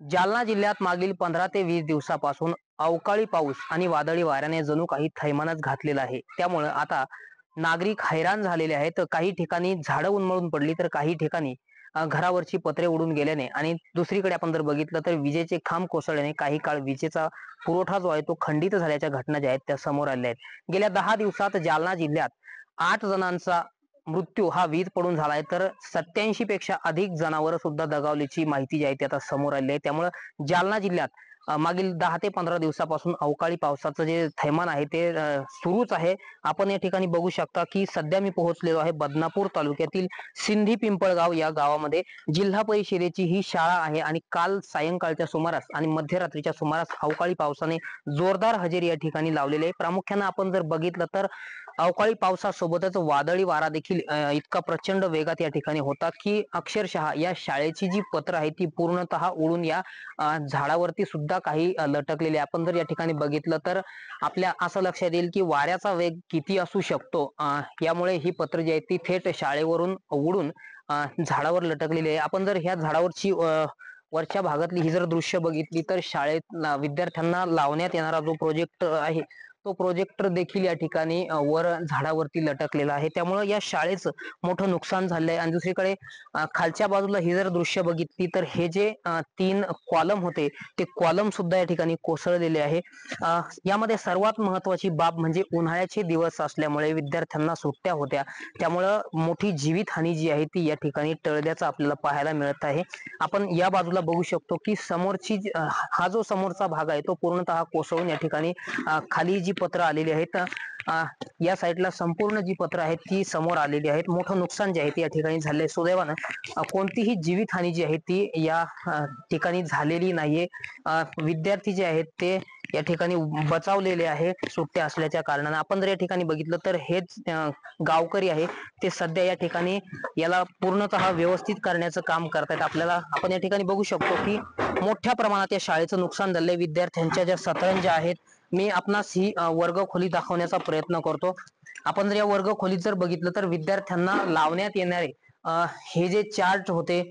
जालना जिल्ह्यात मागील 15 ते 20 दिवसापासून अवकाळी पाऊस आणि वादळी वाऱ्याने जणू काही थैमानच घातलेला आहे. त्यामुळे आता नागरिक हैराण झालेले आहेत. तर काही ठिकाणी झाडं उन्मळून पडली, तर काही ठिकाणी घरावरची पत्रे उडून गेल्याने आणि दुसरीकडे आपण जर बघितलं तर विजेचे खांब कोसळल्याने काही काळ विजेचा पुरवठा जो आहे तो खंडित झाल्याच्या घटना ज्या आहेत त्या समोर आल्या आहेत. गेल्या 10 दिवसात जालना जिल्ह्यात 8 जणांचा मृत्यू हा वीज पडून झालाय, तर 87 पेक्षा अधिक जनावरं सुद्धा दगावल्याची माहिती जी आहे ती आता समोर आली आहे. त्यामुळे जालना जिल्ह्यात मागील 10 ते 15 दिवसापासून अवकाळी पावसाचं जे थैमान आहे ते सुरूच आहे. आपण या ठिकाणी बघू शकता की सध्या मी पोहोचलेलो आहे बदनापूर तालुक्यातील सिंधी पिंपळगाव या गावामध्ये. जिल्हा परिषदेची ही शाळा आहे आणि काल सायंकाळच्या सुमारास आणि मध्यरात्रीच्या सुमारास अवकाळी पावसाने जोरदार हजेरी या ठिकाणी लावलेली आहे. प्रामुख्याने आपण जर बघितलं तर अवकाळी पावसासोबतच वादळी वारा देखील इतका प्रचंड वेगात या ठिकाणी होता की अक्षरशः या शाळेची जी पत्र आहे ती पूर्णतः उडून या झाडावरती सुद्धा काही लटकलेले. आपण जर या ठिकाणी बघितलं तर आपल्या असं लक्षात येईल की वाऱ्याचा वेग किती असू शकतो. यामुळे ही पत्र जी आहेत ती थेट शाळेवरून उडून झाडावर लटकलेली आहे. आपण जर ह्या झाडावरची वरच्या भागातली ही जर दृश्य बघितली तर शाळेत विद्यार्थ्यांना लावण्यात येणारा जो प्रोजेक्ट आहे तो प्रोजेक्टर देखील या ठिकाणी वर झाडावरती लटकलेला आहे. त्यामुळे या शाळेचं मोठं नुकसान झालंय. आणि दुसरीकडे खालच्या बाजूला ही जर दृश्य बघितली तर हे जे 3 कॉलम होते ते कॉलम सुद्धा या ठिकाणी कोसळलेले आहे. यामध्ये सर्वात महत्वाची बाब म्हणजे उन्हाळ्याचे दिवस असल्यामुळे विद्यार्थ्यांना सुट्ट्या होत्या, त्यामुळं मोठी जीवितहानी जी आहे ती या ठिकाणी टळल्याचं आपल्याला पाहायला मिळत आहे. आपण या बाजूला बघू शकतो की समोरची हा जो समोरचा भाग आहे तो पूर्णतः कोसळून या ठिकाणी खाली जी पत्र आलेली आहेत या साईडला संपूर्ण जी पत्र आहेत ती समोर आलेली आहेत. मोठं नुकसान जे आहे ते या ठिकाणी झालंय. सुदैवानं कोणतीही जीवितहानी जी आहे ती या ठिकाणी झालेली नाहीये. विद्यार्थी जे आहेत ते या ठिकाणी बचावलेले आहे सुट्ट्या असल्याच्या कारणाने. आपण जर या ठिकाणी बघितलं तर हेच गावकरी आहे ते सध्या या ठिकाणी याला पूर्णतः व्यवस्थित करण्याचं काम करतायत. आपल्याला आपण या ठिकाणी बघू शकतो की मोठ्या प्रमाणात या शाळेचं नुकसान झालंय. विद्यार्थ्यांच्या ज्या सतरंज्या आहेत, मी आपणास ही वर्ग खोली दाखवण्याचा प्रयत्न करतो. आपण जर या वर्ग खोलीत जर बघितलं तर विद्यार्थ्यांना लावण्यात येणारे हे जे चार्ट होते,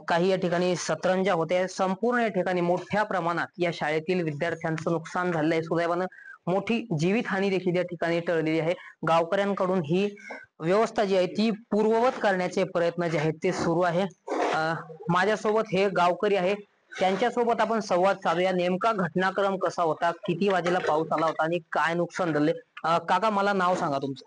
काही या ठिकाणी सतरंजा होत्या, संपूर्ण या ठिकाणी मोठ्या प्रमाणात या शाळेतील विद्यार्थ्यांचं नुकसान झालंय. सुदैवानं मोठी जीवितहानी देखील या ठिकाणी टळलेली आहे. गावकऱ्यांकडून ही व्यवस्था जी आहे ती पूर्ववत करण्याचे प्रयत्न जे आहेत ते सुरू आहे. माझ्यासोबत हे गावकरी आहे, त्यांच्यासोबत आपण संवाद साधूया. नेमका घटनाक्रम कसा होता, किती वाजेला पाऊस आला होता आणि काय नुकसान झाले. काका मला नाव सांगा तुमचं.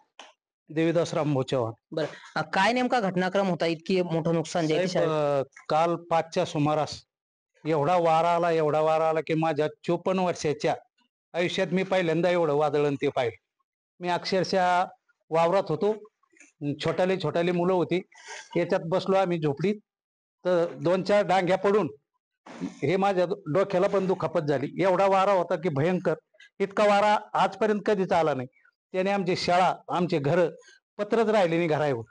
देवीदास रामभाऊ चव्हाण. बरं, काय नेमका घटनाक्रम होता, इतकी मोठं नुकसान जे आहे ते साहेब, काल 5च्या सुमारास एवढा वारा आला की माझ्या 54 वर्षाच्या आयुष्यात मी पहिल्यांदा एवढं वादळ आणि ते पाहिलं. मी अक्षरशः वावरात होतो, छोटाली मुलं होती, याच्यात बसलो आम्ही झोपडीत, तर 2-4 डांग्या पडून हे माझ्या डोक्याला पण दुखापत झाली. एवढा वारा होता की भयंकर. इतका वारा आजपर्यंत कधीच आला नाही. त्याने आमची शाळा, आमचे घर, पत्रच राहिले नाही घरावर.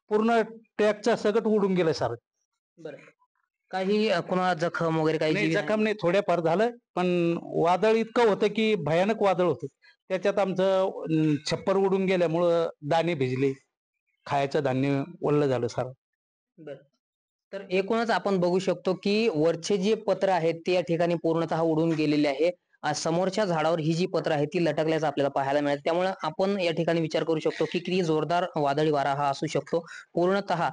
पूर्ण ट्रॅकचा सगळं उडून गेलं सर. बरं, काही कोणाला जखम वगैरे काही नाही, जखम नाही, थोड्याफार झालं, पण वादळ इतकं होतं की भयानक वादळ होतं. त्याच्यात आमचं छप्पर उडून गेल्यामुळं दाणे भिजले, खायचं धान्य ओल्लं झालं सर. बरं, तर एकूणच आपण बघू शकतो की वरचे जे पत्र आहेत ते या ठिकाणी पूर्णतः उडून गेलेले आहे. समोरच्या झाडावर ही जी पत्र आहे ती लटकल्याचं आपल्याला पाहायला मिळेल. त्यामुळे आपण या ठिकाणी विचार करू शकतो की किती जोरदार वादळी वारा हा असू शकतो. पूर्णतः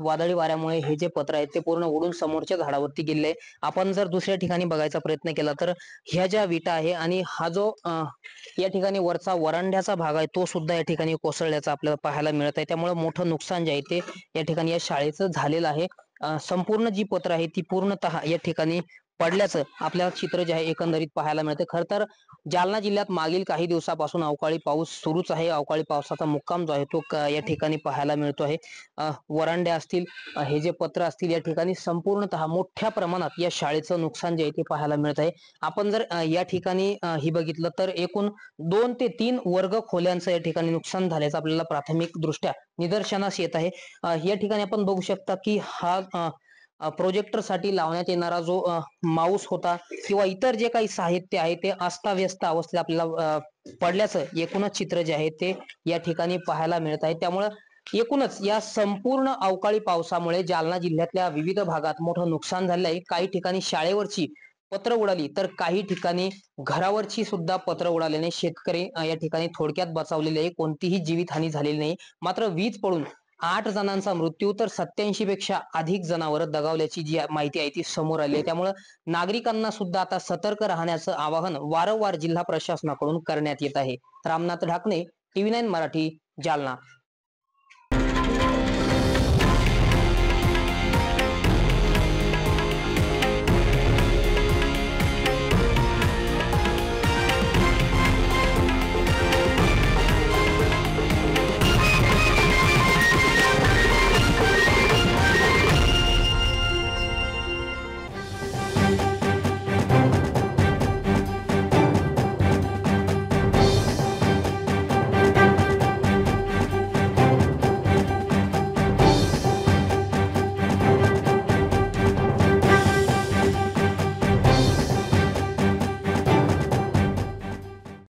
वादळी वाऱ्यामुळे हे जे पत्र आहेत ते पूर्ण उडून समोरच्या झाडावरती गेले. आपण जर दुसऱ्या ठिकाणी बघायचा प्रयत्न केला तर ह्या ज्या विटा आहे आणि हा जो या ठिकाणी वरचा वरांड्याचा भाग आहे तो सुद्धा या ठिकाणी कोसळल्याचं आपल्याला पाहायला मिळत आहे. त्यामुळे मोठं नुकसान जे आहे ते या ठिकाणी या शाळेचं झालेलं आहे. संपूर्ण जी पत्र आहे ती पूर्णतः या ठिकाणी पडल्याचं आपल्याला चित्र जे आहे एकंदरीत पाहायला मिळते. खर तर जालना जिल्ह्यात मागील काही दिवसापासून अवकाळी पाऊस सुरूच आहे. अवकाळी पावसाचा मुक्काम जो आहे तो या ठिकाणी पाहायला मिळतो आहे. वरांडे असतील, हे जे पत्र असतील, या ठिकाणी संपूर्णतः मोठ्या प्रमाणात या शाळेचं नुकसान जे आहे ते पाहायला मिळत आहे. आपण जर या ठिकाणी ही बघितलं तर एकूण 2 ते 3 वर्ग खोल्यांचं या ठिकाणी नुकसान झाल्याचं आपल्याला प्राथमिक दृष्ट्या निदर्शनास येत आहे. या ठिकाणी आपण बघू शकता की हा प्रोजेक्टर साठी लावण्यात येणारा जो माऊस होता किंवा इतर जे काही साहित्य आहे ते अस्ताव्यस्त अवस्थेत आपल्याला पडल्याचं एकूणच चित्र जे आहे ते या ठिकाणी पाहायला मिळत आहे. त्यामुळं एकूणच या संपूर्ण अवकाळी पावसामुळे जालना जिल्ह्यातल्या विविध भागात मोठं नुकसान झालेलं आहे. काही ठिकाणी शाळेवरची पत्र उडाली तर काही ठिकाणी घरावरची सुद्धा पत्र उडाल्याने शेतकरी या ठिकाणी थोडक्यात बचावलेले आहे. कोणतीही जीवितहानी झालेली नाही. मात्र वीज पडून 8 जणांचा मृत्यू तर 87 पेक्षा अधिक जनावर दगावल्याची जी माहिती आहे ती समोर आली आहे. त्यामुळे नागरिकांना सुद्धा आता सतर्क राहण्याचं आवाहन वारंवार जिल्हा प्रशासनाकडून करण्यात येत आहे. रामनाथ ढाकणे, टीव्ही 9 मराठी, जालना.